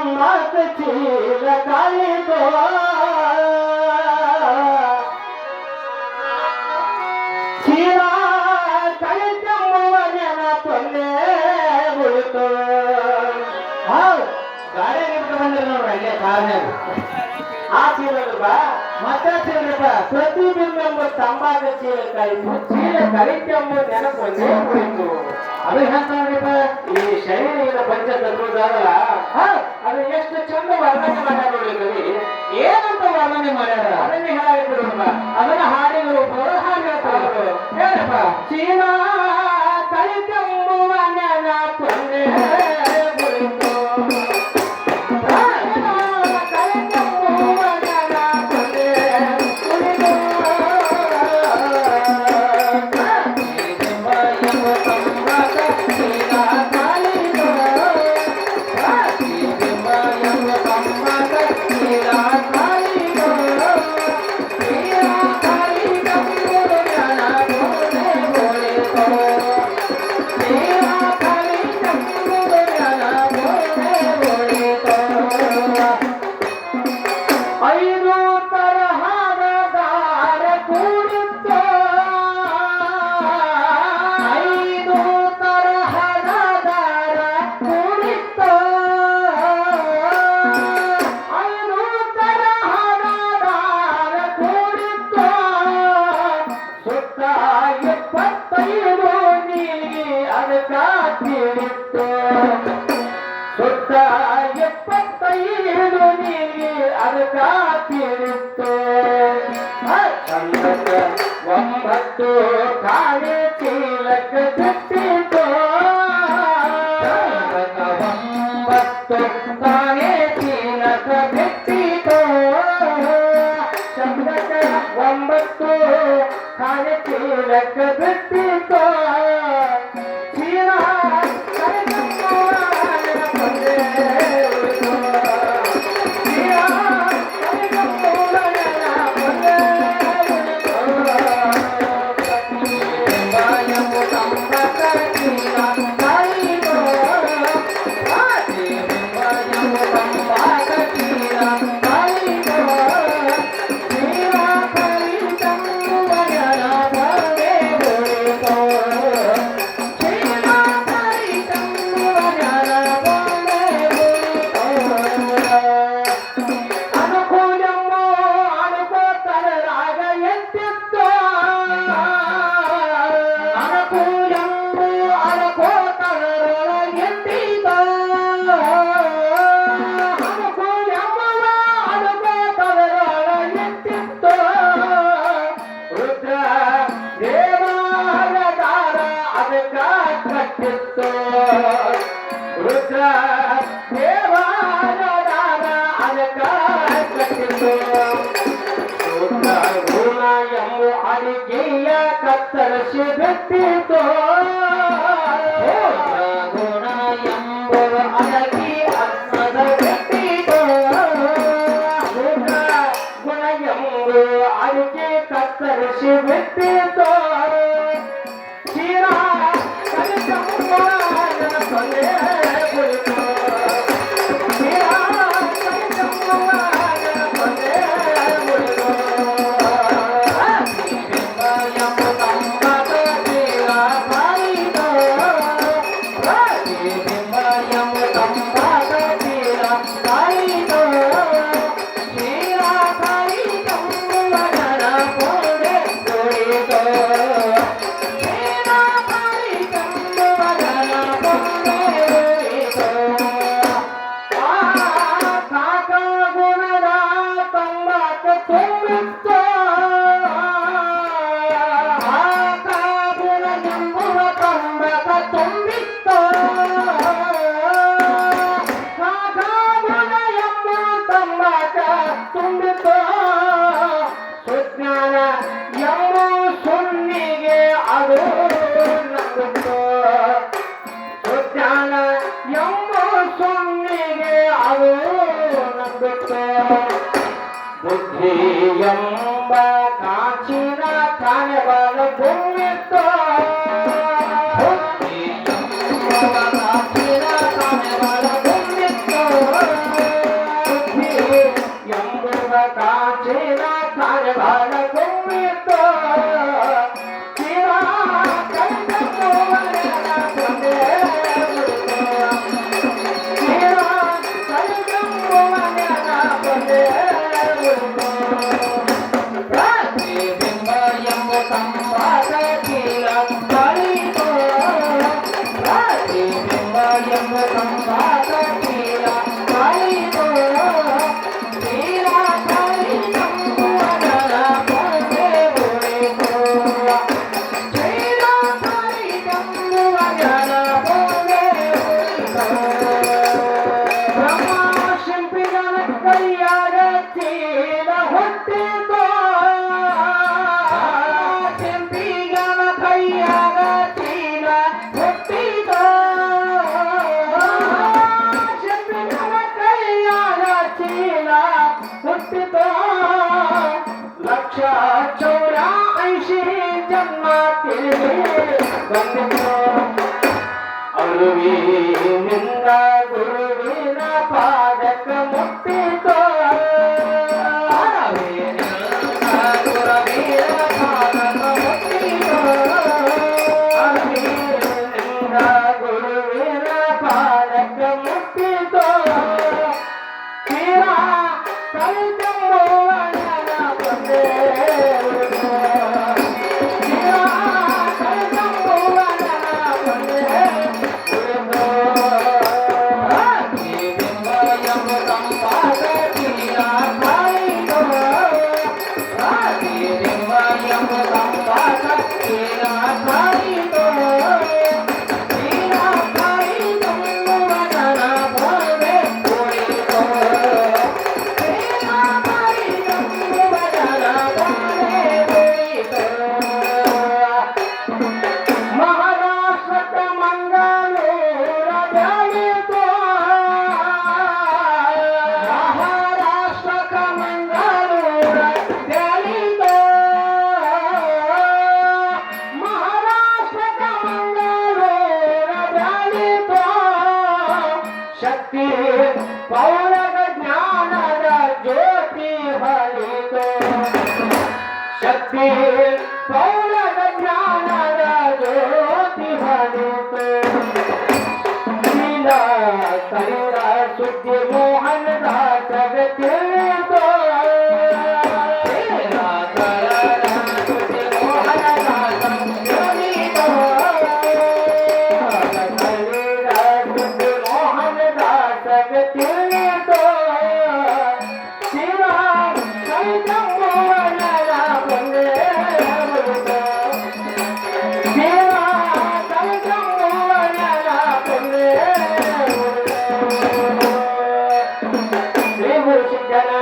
ಚೀಲ ಕಾಯಿತೋ ಚೀಲ ಕಲಿತಮ್ಮವನ ತೊಂದೆ ಉಳಿತು ಗಾಡಿ ನಿಂತು ಬಂದ್ರೆ ನೋಡ್ರಿ ಅಲ್ಲೇ ಕಾರಣ ಆ ಚೀಲಪ್ಪ ಮತ್ತೆ ಚೀಲಪ್ಪ ಪ್ರತಿಬಿಂಬ ತಂಬಾಕ ಚೀಲ ಕಾಯಿತು ಚೀಲ ಕಲಿತಮ್ಮ ನೆನಪೊಂದೇ ಉಳಿತು ಅದು ಹೇಳ್ತಾರಪ್ಪ ಈ ಶರೀರದ ಪಂಚತತ್ವದಲ್ಲ ಅದು ಎಷ್ಟು ಚಂದ ವರ್ಣನೆ ಮಾಡ್ಯಾರ ನೋಡಿ ಕವಿ ಏನಂತ ವರ್ಣನೆ ಮಾಡ್ಯಾರ ಅದನ್ನೇ ಹೇಳಾಗಿರ್ಬಿಡಪ್ಪ ಅದನ್ನ ಹಾಡಿನ ರೂಪಗಳು ಹಾಗೆ ಹೇಳ್ತಾರೆ ಹೇಳಪ್ಪ ಚೀಲ ಕಲಿತೆಂಬುವ ನೆನಪೊಂದೇ ಉಳಿತು ಸುತ್ತ 75 ನೀರಿ ಅದಕ್ಕ ತೀರಿತ್ತು ಚಂದಕ 9 ಕಾಣೆ ಚೀಲಕ ಬಿಟ್ಟಿತ್ತು ಚಂದಕ 9 ಕಾಣೆ ಚೀಲಕ ಬಿಟ್ಟಿತ್ತು ಚಂದಕ 9 ಕಾಣೆ ಚೀಲಕ ಬಿಟ್ಟಿತ್ತು ರುದ್ರ ದೇವಾಲಯದ ಅದಕ ಕಟ್ಟಿತು ಗುಣ ಎಂಬ ಅಡಿಗೆಯ ಕತ್ತರಿಸಿ ಬಿಟ್ಟಿತು ಗುಣ ಎಂಬ ಅಡಗಿ ಅನ್ನದ ಬಿಟ್ಟಿತು ಗುಣ ಎಂಬ ಅಡಿಗೆ ಕತ್ತರಿಸಿ ಬಿಟ್ಟಿತು ಬುದ್ಧಿ ಎಂಬ ಕಾಚಿನ ಕಾಣಬಲ ತುಂಬಿತ್ತು ಬುದ್ಧಿ ಎಂಬ ಕಾಚಿನ ಕಾಣಬಲ ತುಂಬಿತ್ತು ಪ್ರತಿಬಿಂಬ ಎಂಬ ತಂಪಾದ ಚೀಲ ಕಲಿತು ಪ್ರತಿಬಿಂಬ ಎಂಬ ತಂಪಾದ ಚೀಲ ಕಲಿತು ಚೀಲ ಕಲಿತಂಬುವನ ಪೊದೆ ಉಳಿತು ಚೀಲ ಕಲಿತಂಬುವನ ಪೊದೆ ಉಳಿತು ಬ್ರಹ್ಮ ಶಿಲ್ಪಿಗಳ ಕೈಯಾಗ ಚೀಲ ಹುಟ್ಟಿತು ಶಿಲ್ಪಿಗಳ ಕೈಯಾಗ ಚೀಲ ಹುಟ್ಟಿತು ಶಿಲ್ಪಿಗಳ ಕೈಯಾಗ ಚೀಲ ಹುಟ್ಟಿತು ಲಕ್ಷ 84 ಜನ್ಮ ತಿರುಗಿ ಬಂದಿತು ಅರುವಿನಿಂದ ಗುರುವಿನ ಪಾದಕ ಮುಟ್ಟಿತು ಅರುವಿನಿಂದ ಗುರುವಿನ ಪಾದಕ ಮುಟ್ಟಿತು ಅರುವಿನಿಂದ ಗುರುವಿನ ಪಾದಕ ಮುಟ್ಟಿತು ತೀರ ಕಲಿತಂಬುವನ ಬಂದೇ ಉಳಿತು ತೀರ ಕಲಿತಂಬುವನ ಬಂದೇ ಉಳಿತು ಪ್ರತಿಬಿಂಬ ಎಂಬ ತಂಪಾದ ಚೀಲ ಕಲಿತು ಪ್ರತಿಬಿಂಬ ಎಂಬ ತಂಪಾದ ಚೀಲ ಕಲಿತು ಚೀಲ ಕಲಿತಂಬುವನ ಪೊದೆ ಉಳಿತು ಚೀಲ ಕಲಿತಂಬುವನ ಪೊದೆ ಉಳಿತು ಮಹಾರಾಷ್ಟ್ರದ ಮಂಗಳೂರ ಬೆಳೀತು ಮಹಾರಾಷ್ಟ್ರದ ಮಂಗಳೂರ ಬೆಳೀತು ಮಹಾರಾಷ್ಟ್ರದ ಮಂಗಳೂರ ಬೆಳೀತು ಶಕ್ತಿ ಪೌರಗ ಜ್ಞಾನದ ಜ್ಯೋತಿ ಹೊಳಿತು ಶಕ್ತಿ ಪೌರಗ ಜ್ಞಾನದ ಜ್ಯೋತಿ ಹೊಳಿತು ಶೀಲ ಕಲಿತ ಸುದ್ದಿ ಮೋಹನ ದಾಸಗ ತಿಳಿತು ಶೀಲ ಕಲಿತ ಸುದ್ದಿ ಮೋಹನ ದಾಸ ತಿಳಿತು ಕಲಿತ ಸುದ್ದಿ ಮೋಹನ ದಾಸಗ ತಿಳಿತು ಶಿವ ಕಲಿತಂಬುವನ ಬಂದೇ ಉಳಿತು ಶಿವ ಕಲಿತಂಬುವನ ಬಂದೇ ಉಳಿತು ಶ್ರೀ ಗುರು ಸಿದ್ಧನ